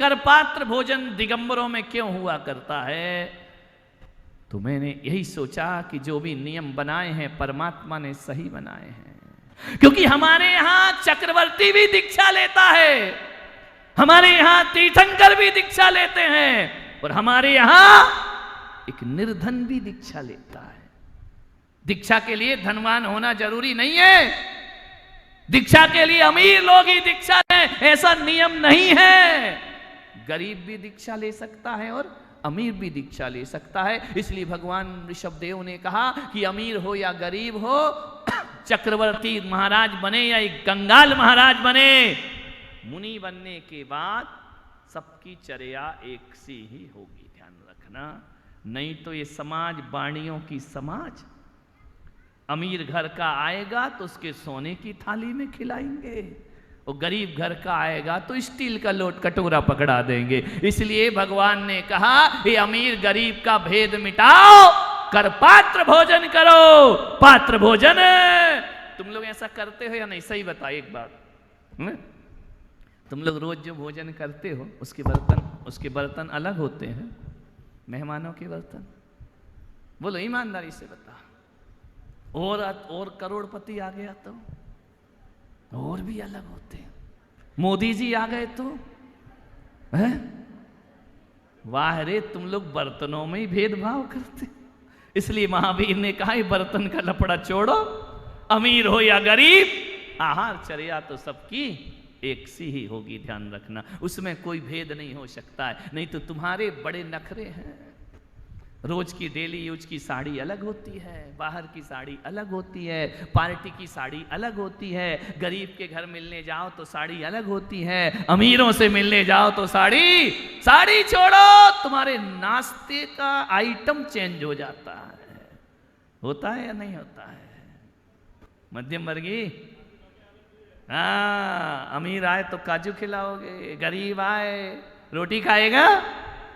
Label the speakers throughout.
Speaker 1: करपात्र भोजन दिगंबरों में क्यों हुआ करता है? तो मैंने यही सोचा कि जो भी नियम बनाए हैं परमात्मा ने सही बनाए हैं, क्योंकि हमारे यहां चक्रवर्ती भी दीक्षा लेता है, हमारे यहां तीर्थंकर भी दीक्षा लेते हैं, और हमारे यहां एक निर्धन भी दीक्षा लेता है। दीक्षा के लिए धनवान होना जरूरी नहीं है, दीक्षा के लिए अमीर लोग ही दीक्षा लें ऐसा नियम नहीं है। गरीब भी दीक्षा ले सकता है और अमीर भी दीक्षा ले सकता है। इसलिए भगवान ऋषभदेव ने कहा कि अमीर हो या गरीब हो, चक्रवर्ती महाराज बने या एक कंगाल महाराज बने, मुनि बनने के बाद सबकी चर्या एक सी ही होगी, ध्यान रखना। नहीं तो ये समाज वाणियों की समाज, अमीर घर का आएगा तो उसके सोने की थाली में खिलाएंगे, और गरीब घर का आएगा तो स्टील का लोट कटोरा पकड़ा देंगे। इसलिए भगवान ने कहा ये अमीर गरीब का भेद मिटाओ, कर पात्र भोजन करो। पात्र भोजन तुम लोग ऐसा करते हो या नहीं? सही बताओ एक बात। तुम लोग रोज जो भोजन करते हो उसके बर्तन अलग होते हैं, मेहमानों के बर्तन? बोलो ईमानदारी से बता। और करोड़पति आ गया तो और भी अलग होते हैं। मोदी जी आ गए तो है? वाह रे, तुम लोग बर्तनों में ही भेदभाव करते। इसलिए महावीर ने कहा बर्तन का लफड़ा छोड़ो, अमीर हो या गरीब, आहार चर्या तो सबकी एक सी ही होगी, ध्यान रखना। उसमें कोई भेद नहीं हो सकता है। नहीं तो तुम्हारे बड़े नखरे हैं। रोज की डेली यूज की साड़ी अलग होती है, बाहर की साड़ी अलग होती है, पार्टी की साड़ी अलग होती है, गरीब के घर मिलने जाओ तो साड़ी अलग होती है, अमीरों से मिलने जाओ तो साड़ी छोड़ो, तुम्हारे नाश्ते का आइटम चेंज हो जाता है। होता है या नहीं होता है? मध्यम वर्गीय, हाँ, अमीर आए तो काजू खिलाओगे, गरीब आए रोटी खाएगा?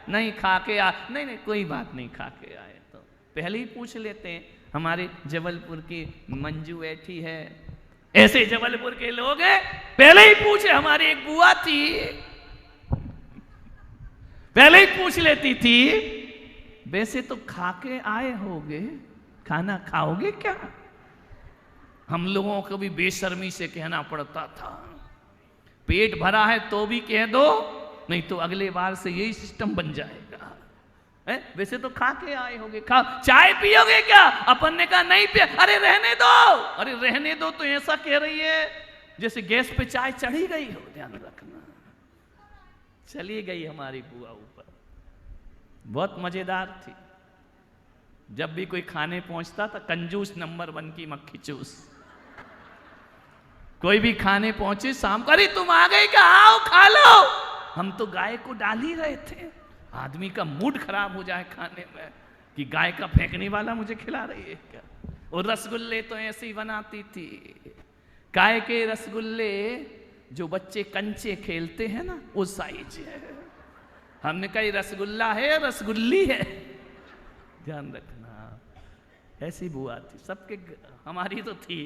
Speaker 1: नहीं, खा के नहीं कोई बात नहीं, खा के आए तो पहले ही पूछ लेते हैं। हमारे जबलपुर की मंजू बैठी है, ऐसे जबलपुर के लोग हैं, पहले ही पूछे। हमारी एक बुआ थी, पहले ही पूछ लेती थी, वैसे तो खा के आए होगे, खाना खाओगे क्या? हम लोगों को भी बेशर्मी से कहना पड़ता था, पेट भरा है तो भी कह दो, नहीं तो अगले बार से यही सिस्टम बन जाएगा। वैसे तो खा के आए होगे, खा, चाय पियोगे क्या? अपन ने कहा नहीं पिया। अरे रहने दो, अरे रहने दो तो ऐसा कह रही है जैसे गैस पे चाय चढ़ी गई हो। ध्यान रखना, चली गई हमारी बुआ ऊपर, बहुत मजेदार थी। जब भी कोई खाने पहुंचता था, कंजूस नंबर 1 की मक्खी चूस। कोई भी खाने पहुंचे शाम को, अरे तुम आ गए क्या, आओ खा लो। हम तो गाय को डाल ही रहे थे। आदमी का मूड खराब हो जाए खाने में कि गाय का फेंकने वाला मुझे खिला रही है क्या। और रसगुल्ले तो ऐसे ही बनाती थी, गाय के रसगुल्ले जो बच्चे कंचे खेलते हैं ना, वो साइज है। हमने कहा रसगुल्ला है, रसगुल्ली है, ध्यान रखना। ऐसी बुआ थी सबके। हमारी तो थी,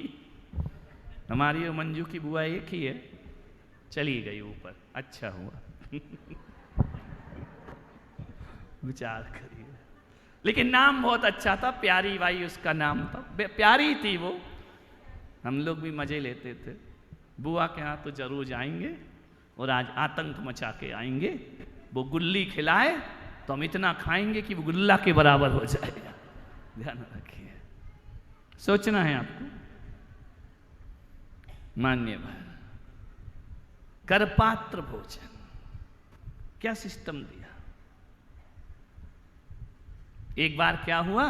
Speaker 1: हमारी और मंजू की बुआ एक ही है, चली गई ऊपर, अच्छा हुआ। विचार करिए। लेकिन नाम बहुत अच्छा था, प्यारी बाई उसका नाम था, प्यारी थी वो। हम लोग भी मजे लेते थे। बुआ के यहाँ तो जरूर जाएंगे, और आज आतंक मचा के आएंगे। वो गुल्ली खिलाए तो हम इतना खाएंगे कि वो गुल्ला के बराबर हो जाएगा। ध्यान रखिए, सोचना है आपको। मान्य भाई, करपात्र भोजन क्या सिस्टम दिया। एक बार क्या हुआ,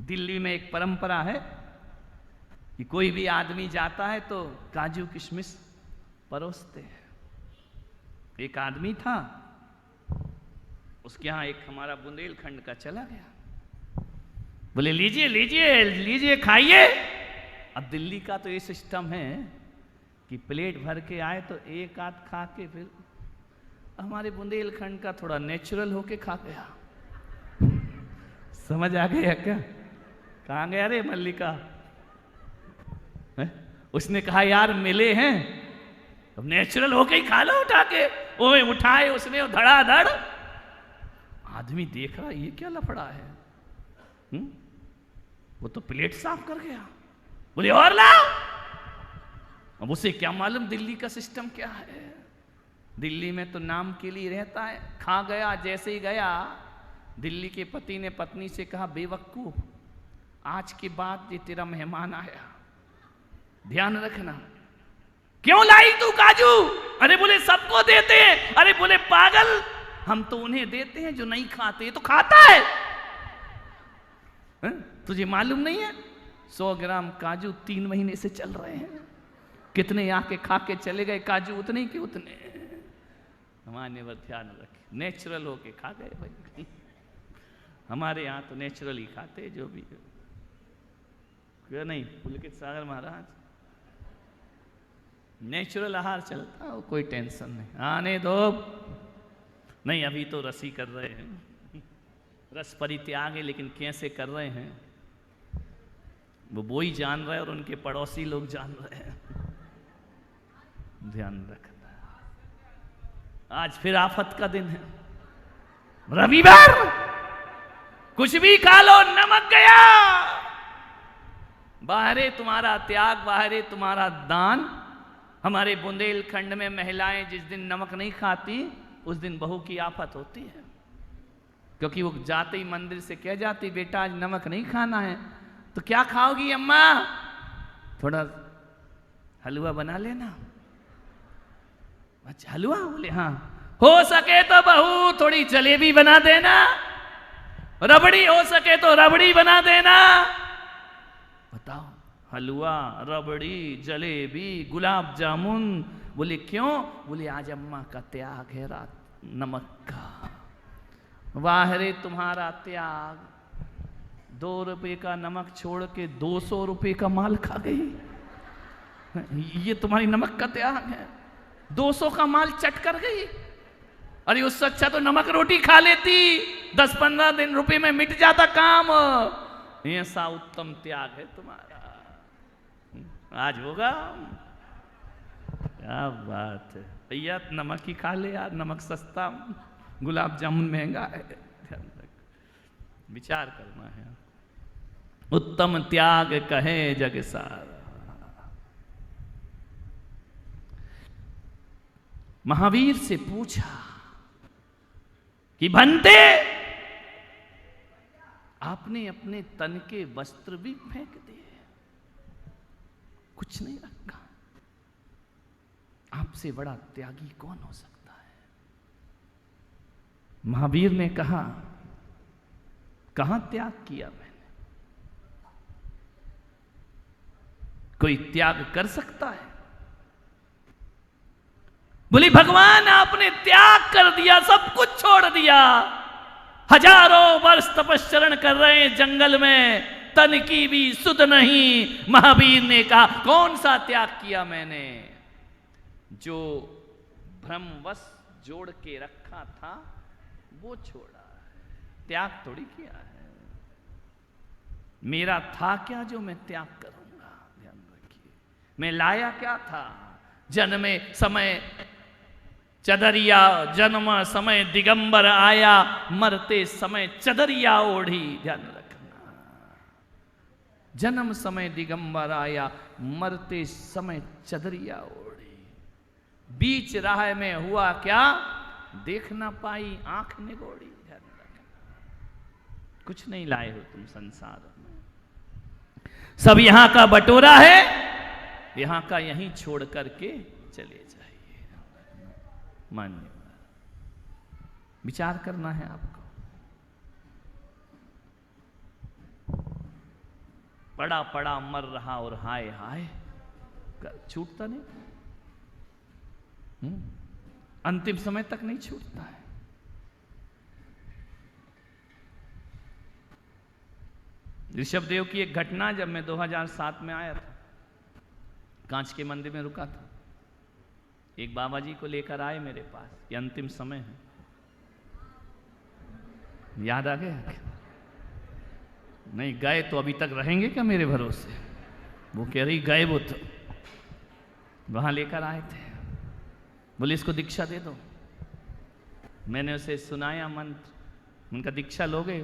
Speaker 1: दिल्ली में एक परंपरा है कि कोई भी आदमी जाता है तो काजू किशमिश परोसते हैं। एक आदमी था, उसके यहां एक हमारा बुंदेलखंड का चला गया, बोले लीजिए लीजिए लीजिए खाइए। अब दिल्ली का तो ये सिस्टम है कि प्लेट भर के आए तो एक आध खा के फिर। हमारे बुंदेलखंड का थोड़ा नेचुरल होके खा गया। समझ आ गया क्या? कहाँ गया रे मल्लिका? उसने कहा यार मिले हैं, अब नेचुरल होके ही खा लो उठा के। ओए उठाए उसने धड़ाधड़। आदमी देख रहा ये क्या लफड़ा है। वो तो प्लेट साफ कर गया। बोले और लाओ। अब उसे क्या मालूम दिल्ली का सिस्टम क्या है। दिल्ली में तो नाम के लिए रहता है। खा गया, जैसे ही गया दिल्ली के पति ने पत्नी से कहा, बेवकूफ, आज के बाद ये तेरा मेहमान आया, ध्यान रखना। क्यों लाई तू काजू? अरे बोले सबको देते हैं। अरे बोले पागल, हम तो उन्हें देते हैं जो नहीं खाते, तो खाता है। तुझे मालूम नहीं है 100 ग्राम काजू 3 महीने से चल रहे हैं। कितने आके खा के चले गए काजू, उतने के उतने। हमारे पर ध्यान रखे, नेचुरल होके खा गए भाई। हमारे यहाँ तो नेचुरल ही खाते जो भी। क्यों नहीं पुलकित सागर महाराज, नेचुरल आहार चलता हो, कोई टेंशन नहीं, आने दो। नहीं अभी तो रसी कर रहे हैं, रस परित्याग है, लेकिन कैसे कर रहे हैं वो ही जान रहे हैं और उनके पड़ोसी लोग जान रहे हैं। ध्यान रखना। आज फिर आफत का दिन है, रविवार, कुछ भी खा लो, नमक गया। बाहरे तुम्हारा त्याग, बाहरे तुम्हारा दान। हमारे बुंदेलखंड में महिलाएं जिस दिन नमक नहीं खाती उस दिन बहू की आफत होती है, क्योंकि वो जाते ही मंदिर से कह जाती, बेटा आज नमक नहीं खाना है। तो क्या खाओगी अम्मा? थोड़ा हलवा बना लेना। अच्छा हलवा? बोले हाँ। हो सके तो बहू थोड़ी जलेबी बना देना, रबड़ी हो सके तो रबड़ी बना देना। बताओ, हलवा, रबड़ी, जलेबी, गुलाब जामुन। बोले क्यों? बोले आज अम्मा का त्याग है रात नमक का। वाह रे तुम्हारा त्याग, 2 रुपए का नमक छोड़ के 200 रुपए का माल खा गई। ये तुम्हारी नमक का त्याग है। 200 का माल चट कर गई। अरे उससे अच्छा तो नमक रोटी खा लेती, 10-15 दिन रुपए में मिट जाता काम। ऐसा उत्तम त्याग है तुम्हारा, आज होगा। क्या बात है भैया, नमक ही खा ले यार, नमक सस्ता, गुलाब जामुन महंगा है। ध्यान रख, विचार करना है। उत्तम त्याग कहे जग सारा। महावीर से पूछा कि भंते, आपने अपने तन के वस्त्र भी फेंक दिए, कुछ नहीं रखा, आपसे बड़ा त्यागी कौन हो सकता है? महावीर ने कहा, कहां त्याग किया मैंने? कोई त्याग कर सकता है? बोली भगवान आपने त्याग कर दिया, सब कुछ छोड़ दिया। हजारों वर्ष तपस्चरण कर रहे हैं जंगल में, तन की भी सुध नहीं। महावीर ने कहा कौन सा त्याग किया मैंने? जो भ्रमवश जोड़ के रखा था वो छोड़ा, त्याग थोड़ी किया है। मेरा था क्या जो मैं त्याग करूंगा? ध्यान रखिए, मैं लाया क्या था? जन्मे समय चदरिया, जन्म समय दिगंबर आया, मरते समय चदरिया ओढ़ी। ध्यान रखना, जन्म समय दिगंबर आया, मरते समय चदरिया ओढ़ी। बीच राह में हुआ क्या? देख ना पाई आंख निगोड़ी। ध्यान रखना, कुछ नहीं लाए हो तुम संसार में, सब यहां का बटोरा है, यहां का यहीं छोड़ करके चले जाइए। मान्य, विचार करना है आपको। पड़ा पड़ा मर रहा और हाय हाय छूटता नहीं, अंतिम समय तक नहीं छूटता है। ऋषभदेव की एक घटना, जब मैं 2007 में आया था, कांच के मंदिर में रुका था, एक बाबा जी को लेकर आए मेरे पास, ये अंतिम समय है। याद आ गया? नहीं गए तो अभी तक रहेंगे क्या मेरे भरोसे? वो कह रही गए, वो तो वहां लेकर आए थे। बोले इसको दीक्षा दे दो। मैंने उसे सुनाया मंत्र, उनका दीक्षा लोगे?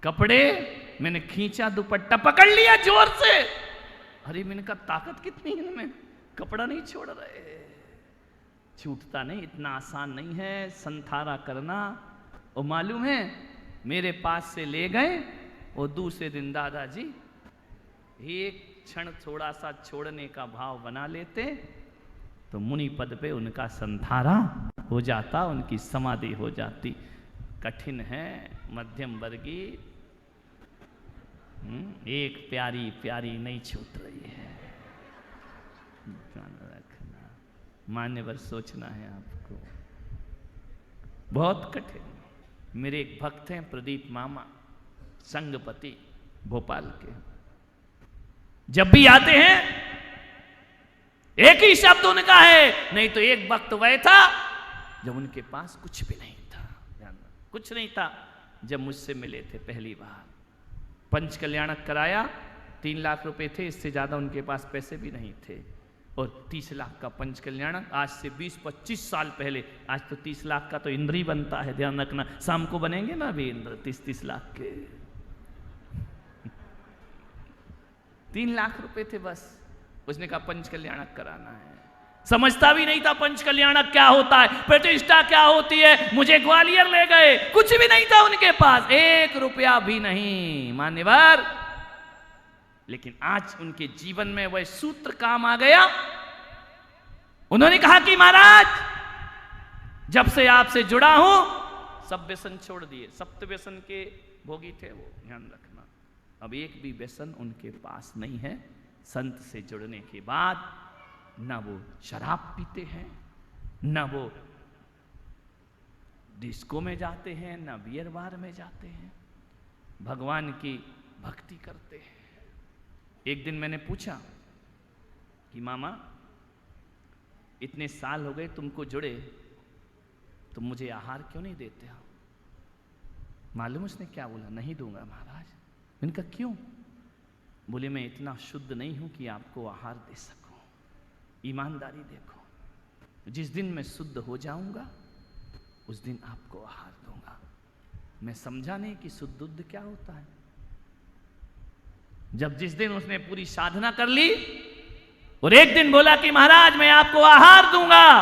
Speaker 1: कपड़े मैंने खींचा, दुपट्टा पकड़ लिया जोर से। अरे मैंने कहा ताकत कितनी है इनमें, कपड़ा नहीं छोड़ रहे। छूटता नहीं, इतना आसान नहीं है संथारा करना। और मालूम है मेरे पास से ले गए और दूसरे दिन दादाजी एक क्षण थोड़ा सा छोड़ने का भाव बना लेते तो मुनि पद पे उनका संथारा हो जाता, उनकी समाधि हो जाती। कठिन है मध्यम वर्गीय, एक प्यारी प्यारी नहीं छूट रही है। ध्यान रखना, मान्यवर सोचना है आपको, बहुत कठिन। मेरे एक भक्त हैं प्रदीप मामा, संगपति भोपाल के, जब भी आते हैं एक ही शब्द उनका है, नहीं तो एक वक्त वह था जब उनके पास कुछ भी नहीं था, कुछ नहीं था। जब मुझसे मिले थे पहली बार, पंच कल्याणक कराया, 3 लाख रुपए थे, इससे ज्यादा उनके पास पैसे भी नहीं थे। और 30 लाख का पंच कल्याणक आज से 20-25 साल पहले। आज तो 30 लाख का तो इंद्र ही बनता है, ध्यान रखना। शाम को बनेंगे ना अभी इंद्र 30-30 लाख के। 3 लाख रुपए थे बस। उसने कहा पंच कल्याणक कराना है। समझता भी नहीं था पंच कल्याणक क्या होता है, प्रतिष्ठा क्या होती है। मुझे ग्वालियर ले गए, कुछ भी नहीं था उनके पास, 1 रुपया भी नहीं मान्यवर। लेकिन आज उनके जीवन में वह सूत्र काम आ गया। उन्होंने कहा कि महाराज जब से आपसे जुड़ा हूं सब व्यसन छोड़ दिए। सप्त व्यसन के भोगी थे वो, ध्यान रखना। अब एक भी व्यसन उनके पास नहीं है। संत से जुड़ने के बाद ना वो शराब पीते हैं, ना वो डिस्को में जाते हैं, ना बियर बार में जाते हैं, भगवान की भक्ति करते हैं। एक दिन मैंने पूछा कि मामा इतने साल हो गए तुमको जुड़े, तुम मुझे आहार क्यों नहीं देते हो? मालूम उसने क्या बोला? नहीं दूंगा महाराज। मैंने कहा क्यों? बोले मैं इतना शुद्ध नहीं हूं कि आपको आहार दे सकूं। ईमानदारी देखो, जिस दिन मैं शुद्ध हो जाऊंगा उस दिन आपको आहार दूंगा। मैं समझा नहीं कि शुद्ध दुग्ध क्या होता है। जब जिस दिन उसने पूरी साधना कर ली और एक दिन बोला कि महाराज मैं आपको आहार दूंगा,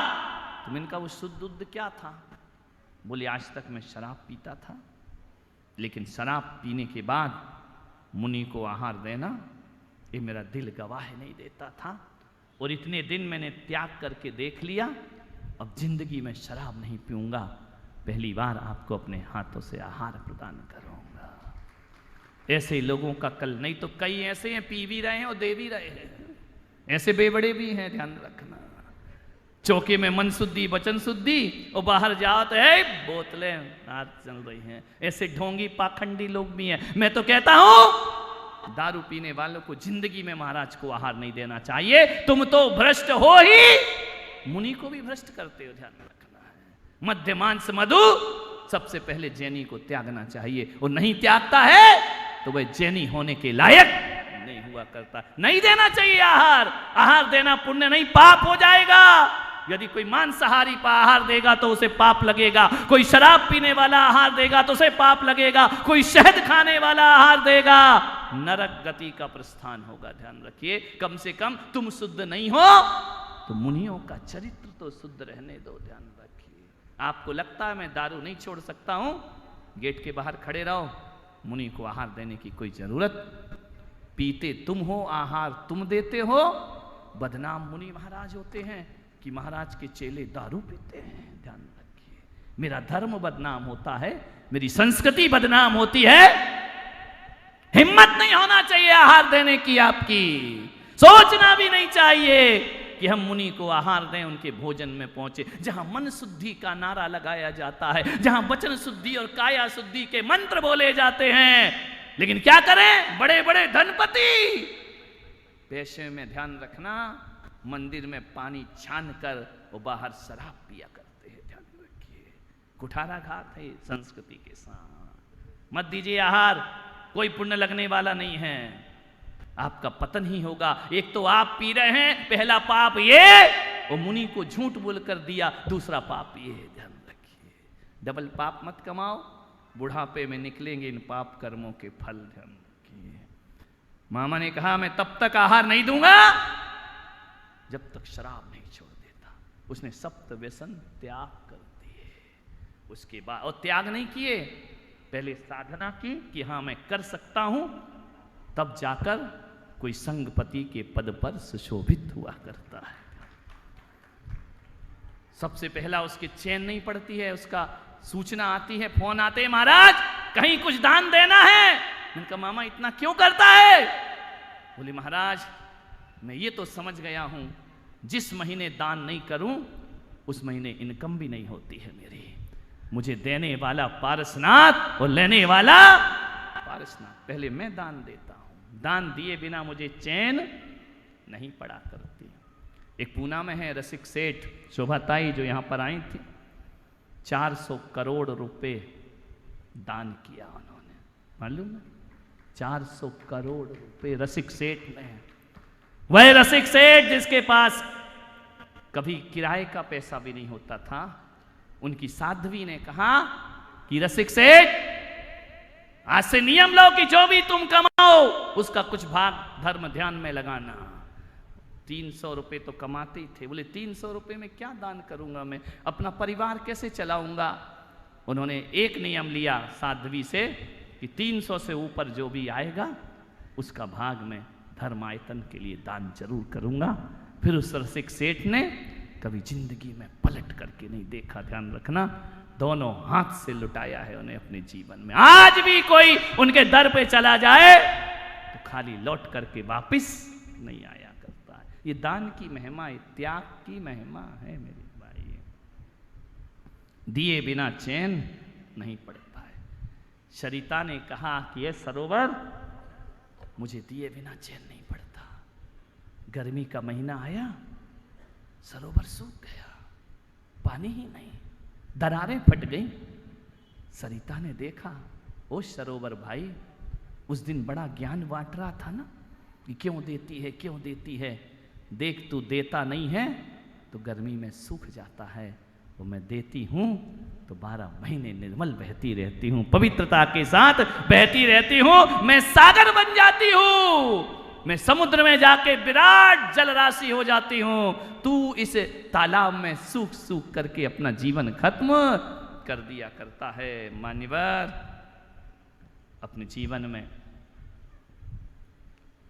Speaker 1: तो मैंने कहा वो शुद्ध दुग्ध क्या था? बोले आज तक मैं शराब पीता था, लेकिन शराब पीने के बाद मुनि को आहार देना ये मेरा दिल गवाह नहीं देता था। और इतने दिन मैंने त्याग करके देख लिया, अब जिंदगी में शराब नहीं पीऊंगा, पहली बार आपको अपने हाथों से आहार प्रदान करूंगा। ऐसे लोगों का कल, नहीं तो कई ऐसे हैं पी भी रहे हैं और दे भी रहे हैं, ऐसे बेबड़े भी हैं, ध्यान रखना। चौके में मन शुद्धि वचन शुद्धि और बाहर जाओ तो है बोतलें हाथ चल रही हैं। ऐसे ढोंगी पाखंडी लोग भी हैं। मैं तो कहता हूं दारू पीने वालों को जिंदगी में महाराज को आहार नहीं देना चाहिए। तुम तो भ्रष्ट हो ही, मुनि को भी भ्रष्ट करते हो, ध्यान रखना है। मध्य मांस मधु सबसे पहले जैनी को त्यागना चाहिए, और नहीं त्यागता है तो वह जैनी होने के लायक नहीं हुआ करता। नहीं देना चाहिए आहार। आहार देना पुण्य नहीं पाप हो जाएगा। यदि कोई मांसाहारी आहार देगा तो उसे पाप लगेगा, कोई शराब पीने वाला आहार देगा तो उसे पाप लगेगा, कोई शहद खाने वाला आहार देगा नरक गति का प्रस्थान होगा। ध्यान रखिए, कम से कम तुम शुद्ध नहीं हो तो मुनियों का चरित्र तो शुद्ध रहने दो। ध्यान रखिए, आपको लगता है मैं दारू नहीं छोड़ सकता हूं, गेट के बाहर खड़े रहो, मुनि को आहार देने की कोई जरूरत। पीते तुम हो, आहार तुम देते हो। बदनाम मुनि महाराज होते हैं कि महाराज के चेले दारू पीते हैं। ध्यान रखिए, मेरा धर्म बदनाम होता है, मेरी संस्कृति बदनाम होती है। हिम्मत नहीं होना चाहिए आहार देने की आपकी, सोचना भी नहीं चाहिए कि हम मुनि को आहार दें, उनके भोजन में पहुंचे। जहां मन शुद्धि का नारा लगाया जाता है, जहां वचन शुद्धि और काया शुद्धि के मंत्र बोले जाते हैं, लेकिन क्या करें बड़े बड़े धनपति पैसे में, ध्यान रखना, मंदिर में पानी छान कर वो बाहर शराब पिया करते हैं। ध्यान रखिए, कुठाराघात है संस्कृति के साथ। मत दीजिए आहार, कोई पुण्य लगने वाला नहीं है, आपका पतन ही होगा। एक तो आप पी रहे हैं, पहला पाप ये वो मुनि को झूठ बोलकर दिया, दूसरा पाप ये है, ध्यान रखिए। डबल पाप मत कमाओ, बुढ़ापे में निकलेंगे इन पाप कर्मों के फल, ध्यान रखिए। मामा ने कहा मैं तब तक आहार नहीं दूंगा जब तक शराब नहीं छोड़ देता। उसने सप्त व्यसन त्याग कर दिए। उसके बाद और त्याग नहीं किए, पहले साधना की कि हाँ मैं कर सकता हूं, तब जाकर कोई संगपति के पद पर सुशोभित हुआ करता है। सबसे पहला उसकी चैन नहीं पड़ती है, उसका सूचना आती है, फोन आते हैं, महाराज कहीं कुछ दान देना है। मैंने कहा मामा इतना क्यों करता है? बोले महाराज मैं ये तो समझ गया हूं, जिस महीने दान नहीं करूं उस महीने इनकम भी नहीं होती है मेरी। मुझे देने वाला पारसनाथ और लेने वाला पारसनाथ, पहले मैं दान देता हूं, दान दिए बिना मुझे चैन नहीं पड़ा करती। एक पूना में है रसिक सेठ शोभाताई जो यहां पर आई थी, 400 करोड़ रुपए दान किया उन्होंने, मालूम है? 400 करोड़ रुपए रसिक सेठ ने। वह रसिक सेठ जिसके पास कभी किराए का पैसा भी नहीं होता था, उनकी साध्वी ने कहा कि रसिक सेठ आज से नियम लो कि जो भी तुम कमाओ उसका कुछ भाग धर्म ध्यान में लगाना। 300 रुपए तो कमाते ही थे। बोले 300 रुपए में क्या दान करूंगा मैं, अपना परिवार कैसे चलाऊंगा? उन्होंने एक नियम लिया साध्वी से कि 300 से ऊपर जो भी आएगा उसका भाग मैं धर्मायतन के लिए दान जरूर करूंगा। फिर उस रसिक सेठ ने कभी जिंदगी में पलट करके नहीं देखा, ध्यान रखना, दोनों हाथ से लुटाया है उन्हें अपने जीवन में। आज भी कोई उनके दर पे चला जाए तो खाली लौट करके वापिस नहीं आया करता है। ये दान की महिमा है, त्याग की महिमा है मेरे भाई। दिए बिना चैन नहीं पड़ता है। सरिता ने कहा कि ये सरोवर मुझे दिए बिना चैन नहीं पड़ता। गर्मी का महीना आया, सरोवर सूख गया, पानी ही नहीं, दरारें फट गई। सरिता ने देखा, ओ सरोवर भाई उस दिन बड़ा ज्ञान बांट रहा था ना कि क्यों देती है क्यों देती है, देख तू देता नहीं है तो गर्मी में सूख जाता है, वो मैं देती हूं तो 12 महीने निर्मल बहती रहती हूं, पवित्रता के साथ बहती रहती हूं, मैं सागर बन जाती हूं, मैं समुद्र में जाके विराट जल राशि हो जाती हूं। तू इस तालाब में सूख सूख करके अपना जीवन खत्म कर दिया करता है। मान्यवर अपने जीवन में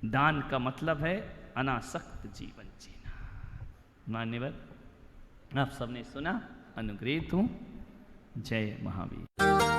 Speaker 1: दान का मतलब है अनासक्त जीवन जीना। मान्यवर आप सबने सुना, अनुग्रहित हूं। जय महावीर।